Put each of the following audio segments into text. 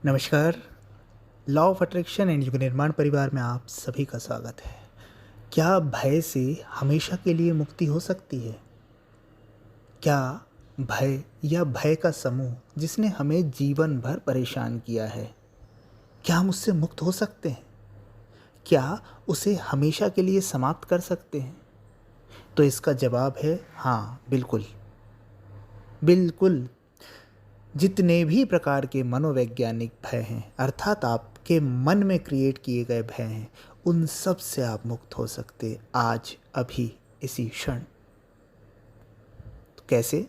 नमस्कार। Law of attraction and युग निर्माण परिवार में आप सभी का स्वागत है। क्या भय से हमेशा के लिए मुक्ति हो सकती है? क्या भय या भय का समूह जिसने हमें जीवन भर परेशान किया है, क्या हम उससे मुक्त हो सकते हैं? क्या उसे हमेशा के लिए समाप्त कर सकते हैं? तो इसका जवाब है हाँ, बिल्कुल। बिल्कुल। जितने भी प्रकार के मनोवैज्ञानिक भय हैं, अर्थात आपके मन में क्रिएट किए गए भय हैं, उन सब से आप मुक्त हो सकते आज, अभी, इसी क्षण। तो कैसे?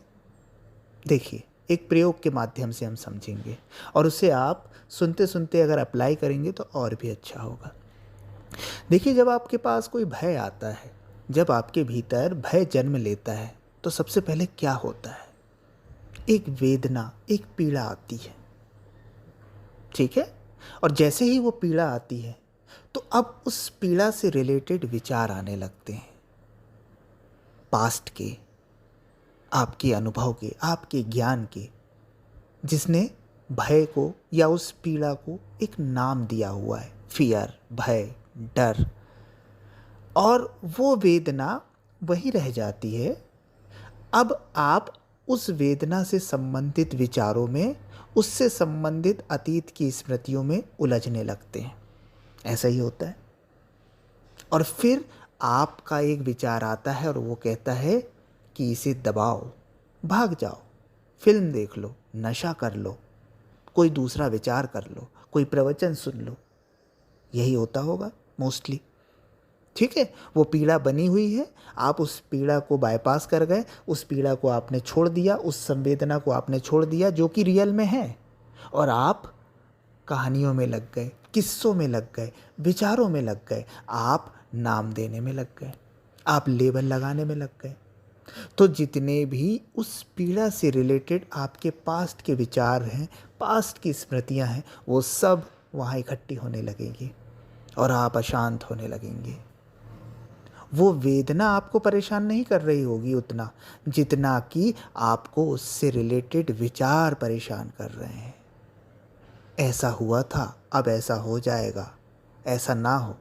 देखिए, एक प्रयोग के माध्यम से हम समझेंगे और उसे आप सुनते सुनते अगर अप्लाई करेंगे तो और भी अच्छा होगा। देखिए, जब आपके पास कोई भय आता है, जब आपके भीतर भय जन्म लेता है, तो सबसे पहले क्या होता है? एक वेदना, एक पीड़ा आती है, ठीक है? और जैसे ही वो पीड़ा आती है तो अब उस पीड़ा से रिलेटेड विचार आने लगते हैं, पास्ट के, आपके अनुभव के, आपके ज्ञान के, जिसने भय को या उस पीड़ा को एक नाम दिया हुआ है, फियर, भय, डर। और वो वेदना वही रह जाती है। अब आप उस वेदना से संबंधित विचारों में, उससे संबंधित अतीत की स्मृतियों में उलझने लगते हैं। ऐसा ही होता है। और फिर आपका एक विचार आता है और वो कहता है कि इसे दबाओ, भाग जाओ, फिल्म देख लो, नशा कर लो, कोई दूसरा विचार कर लो, कोई प्रवचन सुन लो। यही होता होगा मोस्टली, ठीक है? वो पीड़ा बनी हुई है, आप उस पीड़ा को बाईपास कर गए, उस पीड़ा को आपने छोड़ दिया, उस संवेदना को आपने छोड़ दिया जो कि रियल में है, और आप कहानियों में लग गए, किस्सों में लग गए, विचारों में लग गए, आप नाम देने में लग गए, आप लेबल लगाने में लग गए। तो जितने भी उस पीड़ा से रिलेटेड आपके पास्ट के विचार हैं, पास्ट की स्मृतियां हैं, वो सब वहाँ इकट्ठी होने लगेंगी और आप अशांत होने लगेंगे। वो वेदना आपको परेशान नहीं कर रही होगी उतना जितना कि आपको उससे रिलेटेड विचार परेशान कर रहे हैं। ऐसा हुआ था, अब ऐसा हो जाएगा, ऐसा ना हो,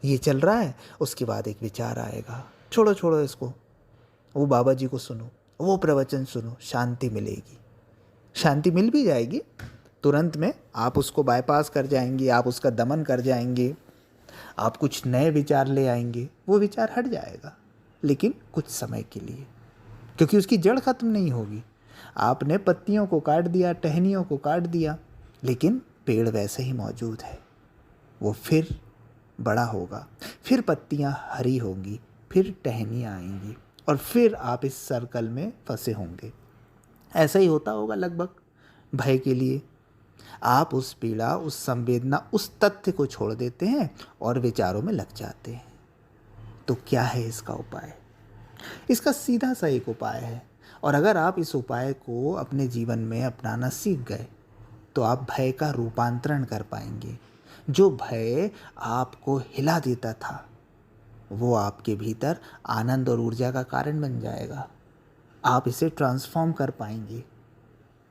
ये चल रहा है। उसके बाद एक विचार आएगा, छोड़ो छोड़ो इसको, वो बाबा जी को सुनो, वो प्रवचन सुनो, शांति मिलेगी। शांति मिल भी जाएगी तुरंत में, आप उसको बाईपास कर जाएंगे, आप उसका दमन कर जाएंगे, आप कुछ नए विचार ले आएंगे, वो विचार हट जाएगा, लेकिन कुछ समय के लिए, क्योंकि उसकी जड़ खत्म नहीं होगी। आपने पत्तियों को काट दिया, टहनियों को काट दिया, लेकिन पेड़ वैसे ही मौजूद है। वो फिर बड़ा होगा, फिर पत्तियां हरी होंगी, फिर टहनियाँ आएंगी, और फिर आप इस सर्कल में फंसे होंगे। ऐसा ही होता होगा लगभग भय के लिए। आप उस पीड़ा, उस संवेदना, उस तथ्य को छोड़ देते हैं और विचारों में लग जाते हैं। तो क्या है इसका उपाय? इसका सीधा सा एक उपाय है, और अगर आप इस उपाय को अपने जीवन में अपनाना सीख गए तो आप भय का रूपांतरण कर पाएंगे। जो भय आपको हिला देता था, वो आपके भीतर आनंद और ऊर्जा का कारण बन जाएगा। आप इसे ट्रांसफॉर्म कर पाएंगे।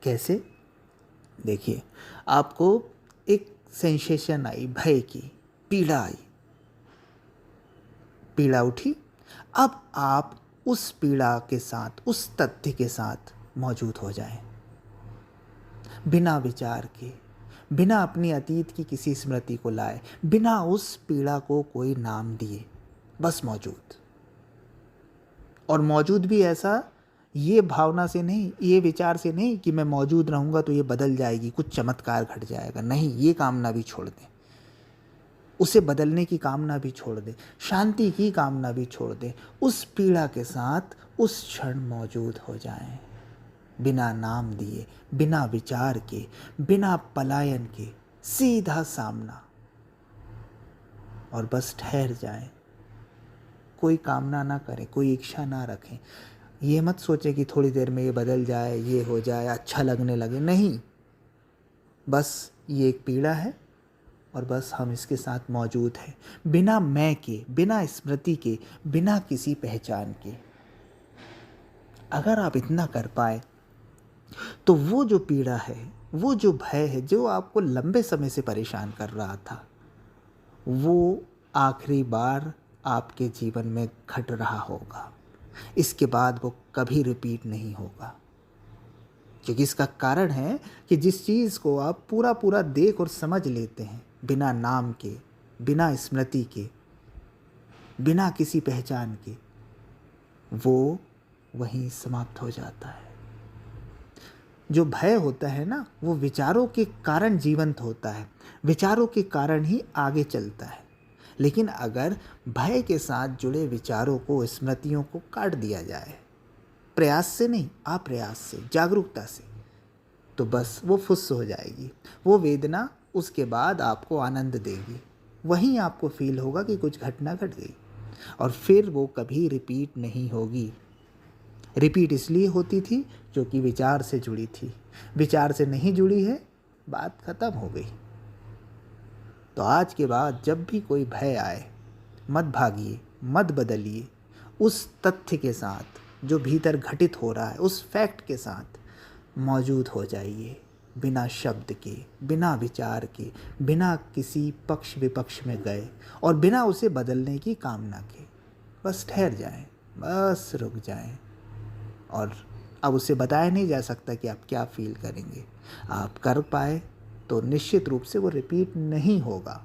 कैसे? देखिए, आपको एक सेंसेशन आई, भय की, पीड़ा आई, पीड़ा उठी। अब आप उस पीड़ा के साथ, उस तथ्य के साथ मौजूद हो जाएं, बिना विचार के, बिना अपनी अतीत की किसी स्मृति को लाए, बिना उस पीड़ा को कोई नाम दिए, बस मौजूद। और मौजूद भी ऐसा, ये भावना से नहीं, ये विचार से नहीं कि मैं मौजूद रहूँगा तो ये बदल जाएगी, कुछ चमत्कार घट जाएगा। नहीं, ये कामना भी छोड़ दें, उसे बदलने की कामना भी छोड़ दें, शांति की कामना भी छोड़ दें। उस पीड़ा के साथ उस क्षण मौजूद हो जाएं, बिना नाम दिए, बिना विचार के, बिना पलायन के, सीधा सामना, और बस ठहर जाएं। कोई कामना ना करें, कोई इच्छा ना रखें। ये मत सोचें कि थोड़ी देर में ये बदल जाए, ये हो जाए, अच्छा लगने लगे। नहीं, बस ये एक पीड़ा है और बस हम इसके साथ मौजूद हैं, बिना मैं के, बिना स्मृति के, बिना किसी पहचान के। अगर आप इतना कर पाए तो वो जो पीड़ा है, वो जो भय है जो आपको लंबे समय से परेशान कर रहा था, वो आखिरी बार आपके जीवन में घट रहा होगा। इसके बाद वो कभी रिपीट नहीं होगा, क्योंकि इसका कारण है कि जिस चीज़ को आप पूरा पूरा देख और समझ लेते हैं, बिना नाम के, बिना स्मृति के, बिना किसी पहचान के, वो वहीं समाप्त हो जाता है। जो भय होता है ना, वो विचारों के कारण जीवंत होता है, विचारों के कारण ही आगे चलता है। लेकिन अगर भय के साथ जुड़े विचारों को, स्मृतियों को काट दिया जाए, प्रयास से नहीं, अप्रयास से, जागरूकता से, तो बस वो फुस हो जाएगी। वो वेदना उसके बाद आपको आनंद देगी। वहीं आपको फील होगा कि कुछ घटना घट गई, और फिर वो कभी रिपीट नहीं होगी। रिपीट इसलिए होती थी क्योंकि विचार से जुड़ी थी। विचार से नहीं जुड़ी है, बात खत्म हो गई। तो आज के बाद जब भी कोई भय आए, मत भागिए, मत बदलिए। उस तथ्य के साथ जो भीतर घटित हो रहा है, उस फैक्ट के साथ मौजूद हो जाइए, बिना शब्द के, बिना विचार के, बिना किसी पक्ष विपक्ष में गए, और बिना उसे बदलने की कामना के। बस ठहर जाएं, बस रुक जाएं। और अब उसे बताया नहीं जा सकता कि आप क्या फील करेंगे। आप कर पाए तो निश्चित रूप से वो रिपीट नहीं होगा।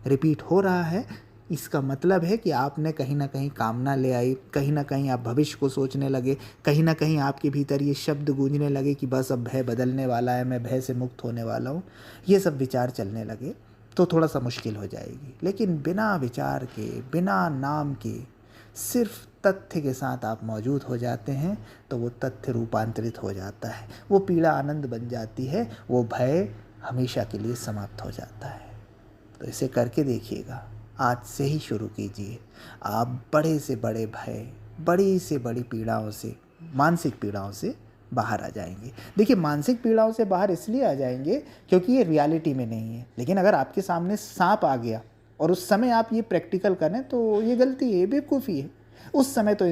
रिपीट हो रहा है, इसका मतलब है कि आपने कहीं ना कहीं कामना ले आई, कहीं ना कहीं आप भविष्य को सोचने लगे, कहीं ना कहीं आपके भीतर ये शब्द गूंजने लगे कि बस अब भय बदलने वाला है, मैं भय से मुक्त होने वाला हूँ। ये सब विचार चलने लगे तो थोड़ा सा मुश्किल हो जाएगी। लेकिन बिना विचार के, बिना नाम के, सिर्फ तथ्य के साथ आप मौजूद हो जाते हैं, तो वो तथ्य रूपांतरित हो जाता है, वो पीड़ा आनंद बन जाती है, वो भय हमेशा के लिए समाप्त हो जाता है। तो इसे करके देखिएगा, आज से ही शुरू कीजिए। आप बड़े से बड़े भय, बड़ी से बड़ी पीड़ाओं से, मानसिक पीड़ाओं से बाहर आ जाएंगे। देखिए, मानसिक पीड़ाओं से बाहर इसलिए आ जाएंगे क्योंकि ये रियलिटी में नहीं है। लेकिन अगर आपके सामने सांप आ गया और उस समय आप ये प्रैक्टिकल करें, तो ये गलती है, ये बेवकूफ़ी है। उस समय तो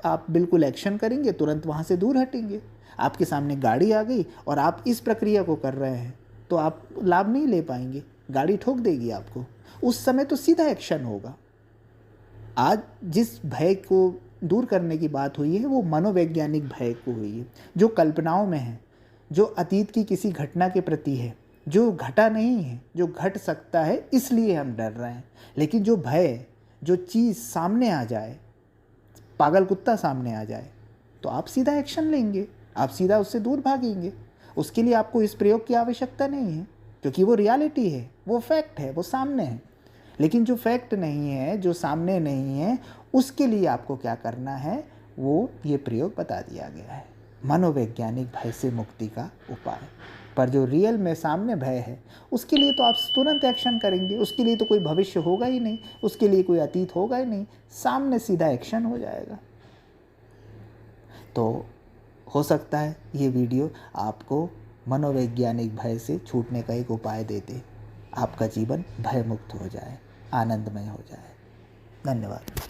आप बिल्कुल एक्शन करेंगे, तुरंत वहाँ से दूर हटेंगे। आपके सामने गाड़ी आ गई और आप इस प्रक्रिया को कर रहे हैं, तो आप लाभ नहीं ले पाएंगे, गाड़ी ठोक देगी आपको। उस समय तो सीधा एक्शन होगा। आज जिस भय को दूर करने की बात हुई है, वो मनोवैज्ञानिक भय को हुई है, जो कल्पनाओं में है, जो अतीत की किसी घटना के प्रति है, जो घटा नहीं है, जो घट सकता है, इसलिए हम डर रहे हैं। लेकिन जो भय, जो चीज़ सामने आ जाए, पागल कुत्ता सामने आ जाए, तो आप सीधा एक्शन लेंगे, आप सीधा उससे दूर भागेंगे। उसके लिए आपको इस प्रयोग की आवश्यकता नहीं है, क्योंकि वो रियलिटी है, वो फैक्ट है, वो सामने है। लेकिन जो फैक्ट नहीं है, जो सामने नहीं है, उसके लिए आपको क्या करना है, वो ये प्रयोग बता दिया गया है, मनोवैज्ञानिक भय से मुक्ति का उपाय। पर जो रियल में सामने भय है, उसके लिए तो आप तुरंत एक्शन करेंगे। उसके लिए तो कोई भविष्य होगा ही नहीं, उसके लिए कोई अतीत होगा ही नहीं, सामने सीधा एक्शन हो जाएगा। तो हो सकता है ये वीडियो आपको मनोवैज्ञानिक भय से छूटने का एक उपाय दे दे, आपका जीवन भय मुक्त हो जाए, आनंदमय हो जाए। धन्यवाद।